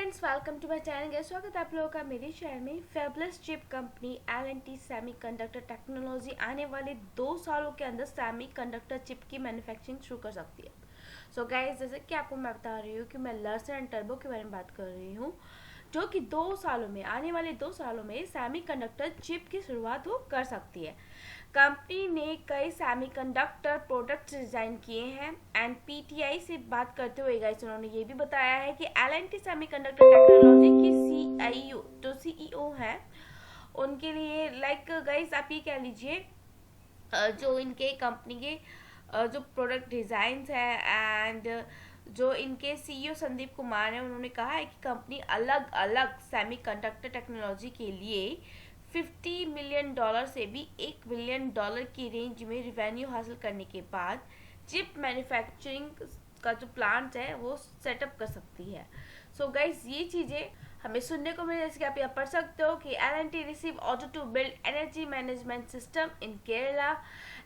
Friends, welcome to my channel. Guys स्वागत है आप लोगों का मेरे शहर में। Fabless chip company L&T semiconductor technology आने वाले 2 सालों के अंदर सेमीकंडक्टर चिप की मैन्युफैक्चरिंग शुरू कर सकती है। सो गाइस, जैसे कि आपको मैं बता रही हूँ कि मैं लर्सन एंड टर्बो के बारे में बात कर रही हूँ, जो कि 2 सालों में, आने वाले 2 सालों में सेमीकंडक्टर चिप की शुरुआत वो कर सकती है। कंपनी ने कई सेमीकंडक्टर प्रोडक्ट्स डिजाइन किए हैं एंड पीटीआई से बात करते हुए गाइस उन्होंने ये भी बताया है कि L&T सेमीकंडक्टर टेक्नोलॉजी की सीईओ जो सीईओ है उनके लिए गाइस आप ये कह लीजिए, जो इनके कंपनी के जो प्रोडक्ट डिजाइंस है एंड जो इनके सीईओ संदीप कुमार हैं, उन्होंने कहा है कि कंपनी अलग अलग सेमीकंडक्टर टेक्नोलॉजी के लिए $50 मिलियन से भी $1 बिलियन की रेंज में रिवेन्यू हासिल करने के बाद चिप मैन्युफैक्चरिंग का जो प्लांट है वो सेटअप कर सकती है। सो गाइस, ये चीज़ें हमें सुनने को मिले, जैसे कि आप यहाँ पढ़ सकते हो कि L&T receive order to build energy management system in Kerala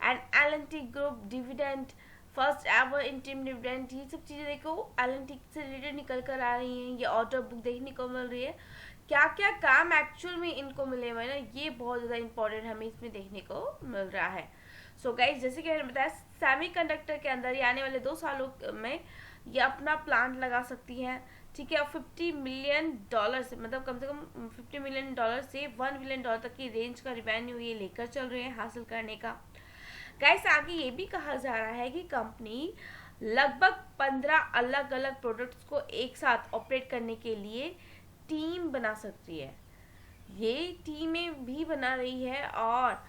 and L&T group dividend first ever interim dividend. ये सब चीज़ें देखो L&T से रिलेटेड निकल कर आ रही हैं, ये ऑर्डर बुक देखने को मिल रही है। क्या क्या काम एक्चुअल में इनको मिले हुए ना, ये बहुत ज़्यादा इंपॉर्टेंट हमें इसमें देखने को मिल रहा है। सो गाइस, जैसे कि मैंने बताया, सेमीकंडक्टर के अंदर ये आने वाले 2 सालों में ये अपना प्लांट लगा सकती है, ठीक है। और $50 मिलियन से, मतलब कम से कम $50 मिलियन से $1 बिलियन तक की रेंज का रिवेन्यू ये लेकर चल रहे हैं हासिल करने का। गाइस, आगे ये भी कहा जा रहा है कि कंपनी लगभग 15 अलग अलग प्रोडक्ट्स को एक साथ ऑपरेट करने के लिए टीम बना सकती है। ये टीमें भी बना रही है और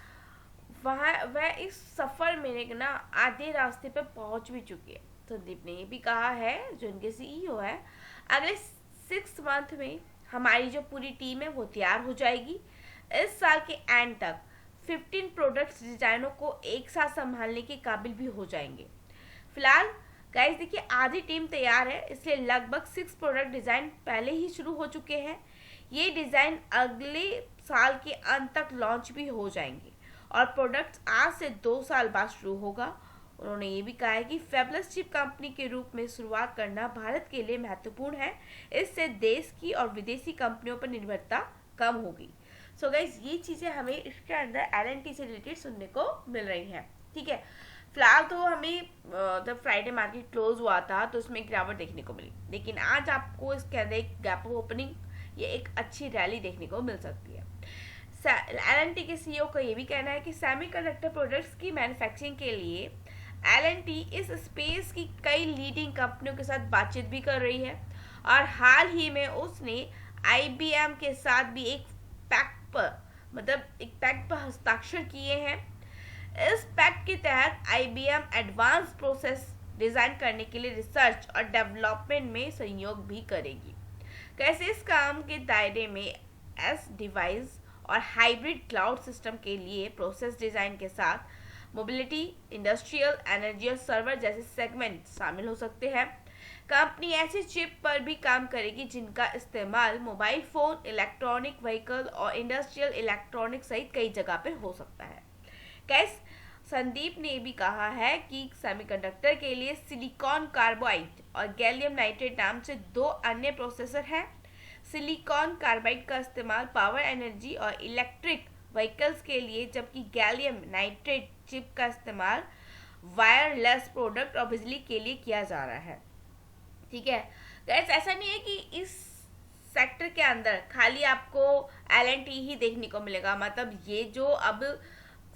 वह इस सफर में ना आधे रास्ते पर पहुंच भी चुकी है। संदीप ने ये भी कहा है, जो इनके सीईओ है, अगले 6 मंथ में हमारी जो पूरी टीम है वो तैयार हो जाएगी। इस साल के एंड तक 15 प्रोडक्ट्स डिजाइनों को एक साथ संभालने के काबिल भी हो जाएंगे। फिलहाल गाइस देखिए, आधी टीम तैयार है, इसलिए लगभग 6 प्रोडक्ट डिजाइन पहले ही शुरू हो चुके हैं। ये डिजाइन अगले साल के अंत तक लॉन्च भी हो जाएंगे और प्रोडक्ट्स आज से 2 साल बाद शुरू होगा। उन्होंने ये भी कहा है कि फेबलेस चिप कंपनी के रूप में शुरुआत करना भारत के लिए महत्वपूर्ण है, इससे देश की और विदेशी कंपनियों पर निर्भरता कम होगी। सो गाइस, ये चीज़ें हमें इसके अंदर L&T से रिलेटेड सुनने को मिल रही हैं, ठीक है। फिलहाल तो हमें जब फ्राइडे मार्केट क्लोज हुआ था तो उसमें गिरावट देखने को मिली, लेकिन आज आपको इसके अंदर एक गैप ऑफ ओपनिंग, ये एक अच्छी रैली देखने को मिल सकती है। L&T के सीईओ का ये भी कहना है कि सेमीकंडक्टर प्रोडक्ट्स की मैन्युफैक्चरिंग के लिए L&T इस स्पेस की कई लीडिंग कंपनियों के साथ बातचीत भी कर रही है और हाल ही में उसने IBM के साथ भी एक पैक्ट पर हस्ताक्षर किए हैं। इस पैक्ट के तहत IBM एडवांस प्रोसेस डिजाइन करने के लिए रिसर्च और डेवलपमेंट में सहयोग भी करेगी। कैसे इस काम के दायरे में एस डिवाइस और हाइब्रिड क्लाउड सिस्टम के लिए प्रोसेस डिजाइन के साथ मोबिलिटी, इंडस्ट्रियल, एनर्जी और सर्वर जैसे सेगमेंट शामिल हो सकते हैं। कंपनी ऐसी चिप पर भी काम करेगी जिनका इस्तेमाल मोबाइल फोन, इलेक्ट्रॉनिक व्हीकल और इंडस्ट्रियल इलेक्ट्रॉनिक सहित कई जगह पर हो सकता है। कैस संदीप ने भी कहा है कि सेमीकंडक्टर के लिए सिलिकॉन कार्बाइड और गैलियम नाइट्रेट नाम से 2 अन्य प्रोसेसर हैं। सिलिकॉन कार्बाइड का इस्तेमाल पावर एनर्जी और इलेक्ट्रिक व्हीकल्स के लिए, जबकि गैलियम नाइट्रेट चिप का इस्तेमाल वायरलेस प्रोडक्ट और बिजली के लिए किया जा रहा है, ठीक है। गाइस, ऐसा नहीं है कि इस सेक्टर के अंदर खाली आपको L&T ही देखने को मिलेगा, मतलब ये जो अब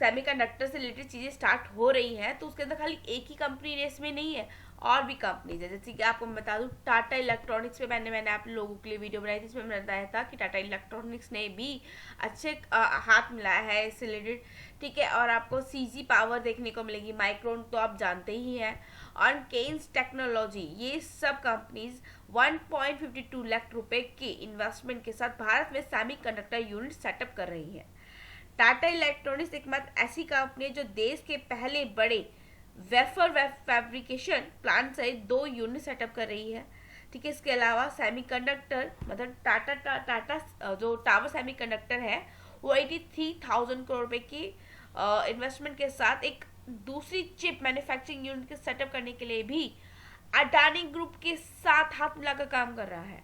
सेमीकंडक्टर से रिलेटेड चीज़ें स्टार्ट हो रही हैं तो उसके अंदर खाली एक ही कंपनी रेस में नहीं है, और भी कंपनीज है। जैसे कि आपको मैं बता दूं, टाटा इलेक्ट्रॉनिक्स पे मैंने आप लोगों के लिए वीडियो बनाई थी, इसमें मैंने बताया था कि टाटा इलेक्ट्रॉनिक्स ने भी अच्छे हाथ मिलाया है इससे रिलेटेड, ठीक है। और आपको CG पावर देखने को मिलेगी, माइक्रोन तो आप जानते ही हैं, और केन्स टेक्नोलॉजी, ये सब कंपनीज 1.52 लाख रुपए के इन्वेस्टमेंट के साथ भारत में सेमीकंडक्टर यूनिट सेटअप कर रही है। टाटा इलेक्ट्रॉनिक्स एकमात्र ऐसी कंपनी है जो देश के पहले बड़े वेफर फैब्रिकेशन प्लांट सहित 2 यूनिट सेटअप कर रही है, ठीक है। इसके अलावा सेमीकंडक्टर, मतलब टाटा जो टावर सेमीकंडक्टर है वो 83,000 करोड़ रुपए की इन्वेस्टमेंट के साथ एक दूसरी चिप मैन्युफैक्चरिंग यूनिट के सेटअप करने के लिए भी अडानी ग्रुप के साथ हाथ मिलाकर काम कर रहा है।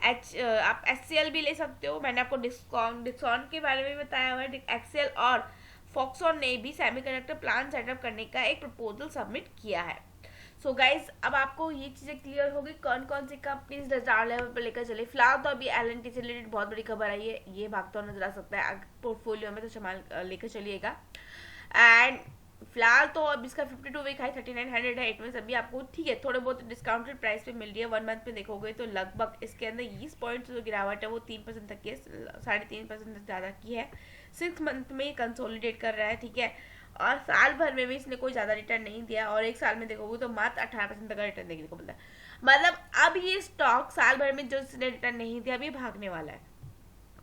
आप HCL भी ले सकते हो, मैंने आपको डिस्काउंट के बारे में बताया हुआ है। HCL और फॉक्सकॉन ने भी सेमीकंडक्टर प्लांट सेटअप करने का एक प्रपोजल सबमिट किया है। सो गाइज, अब आपको ये चीज़ें क्लियर होगी कौन कौन सी कंपनीज डिजायर लेवल पर लेकर चले। फिलहाल तो अभी LNT से रिलेटेड बहुत बड़ी खबर आई है, ये भागता हुआ नजर आ सकता है पोर्टफोलियो में, तो संभाल लेकर चलिएगा। एंड फिलहाल तो अब इसका 52 वीक हाई 3900 है। इट मीन अभी आपको ठीक है थोड़े बहुत डिस्काउंटेड प्राइस पे मिल रही है। 1 मंथ में देखोगे तो लगभग इसके अंदर 20 पॉइंट्स जो गिरावट है वो 3% तक की है, 3.5% से ज़्यादा की है। 6 मंथ में कंसोलिडेट कर रहा है, ठीक है। और साल भर में भी इसने कोई ज़्यादा रिटर्न नहीं दिया, और एक साल में देखोगे तो मात्र 18% तक का रिटर्न देखने को मिलता है। मतलब अब ये स्टॉक साल भर में जो इसने रिटर्न नहीं दिया अभी भागने वाला है,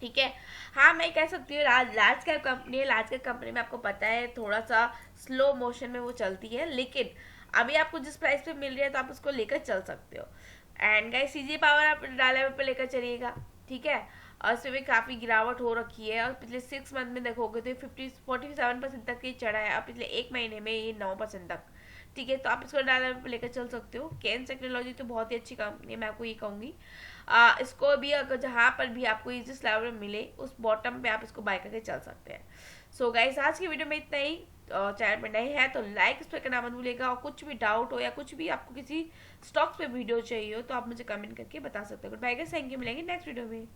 ठीक है। हाँ, मैं कह सकती हूँ लार्ज कैप कंपनी है, लार्ज कैप कंपनी में आपको पता है थोड़ा सा स्लो मोशन में वो चलती है, लेकिन अभी आपको जिस प्राइस पे मिल रही है तो आप उसको लेकर चल सकते हो। एंड गाइस, CG पावर आप डाले पे लेकर चलिएगा, ठीक है। और इसमें भी काफ़ी गिरावट हो रखी है, और पिछले 6 मंथ में देखोगे तो 47% तक ये चढ़ा है, और पिछले एक महीने में ये 9% तक, ठीक है। तो आप इसको डाले पे लेकर चल सकते हो। केन्स टेक्नोलॉजी तो बहुत ही अच्छी कंपनी है, मैं आपको ये कहूँगी। इसको भी अगर जहाँ पर भी आपको जिस लेवल में मिले उस बॉटम पे आप इसको बाय करके चल सकते हैं। सो गाइस, आज की वीडियो में इतना ही। चैनल पर नए हैं तो लाइक इस पर करना मत भूलिएगा, और कुछ भी डाउट हो या कुछ भी आपको किसी स्टॉक्स पे वीडियो चाहिए हो तो आप मुझे कमेंट करके बता सकते हो। Goodbye guys, thank you, मिलेंगे नेक्स्ट वीडियो में।